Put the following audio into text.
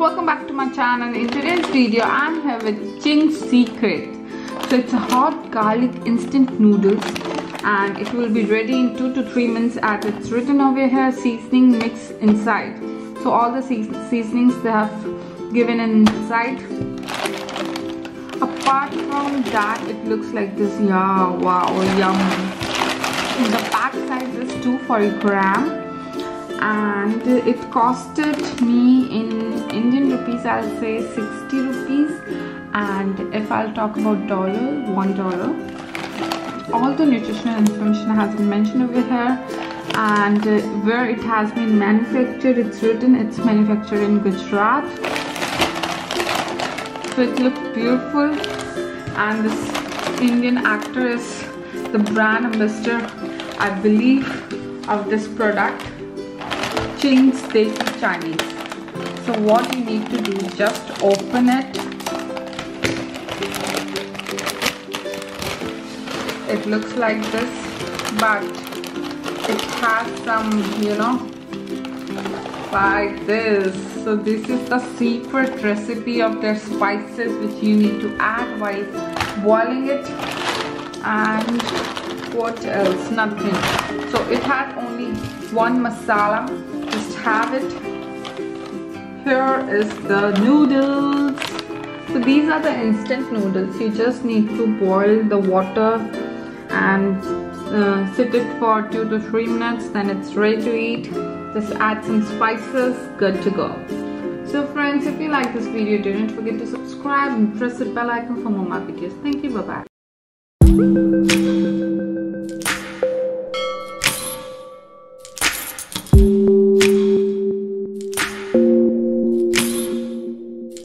welcome back to my channel. In today's video I'm here with Chings secret. So it's a hot garlic instant noodles and it will be ready in 2 to 3 minutes as it's written over here, seasoning mix inside. So all the seasonings they have given inside. Apart from that, it looks like this. Yeah, wow, yum. The pack size is 240 gram and it costed me in Indian rupees, I'll say 60 rupees, and if I'll talk about dollar, $1. All the nutritional information has been mentioned over here, and where it has been manufactured, it's written it's manufactured in Gujarat. So it looks beautiful, and this Indian actor is the brand ambassador, I believe, of this product, Chings Chinese. So what you need to do is just open it. It looks like this, but it has some, like this. So this is the secret recipe of their spices which you need to add while boiling it. And what else? Nothing. So it has only one masala. Just have it. Here is the noodles. So these are the instant noodles. You just need to boil the water and sit it for 2 to 3 minutes, then it's ready to eat. Just add some spices, good to go. So friends, if you like this video, don't forget to subscribe and press the bell icon for more my videos. Thank you, bye bye.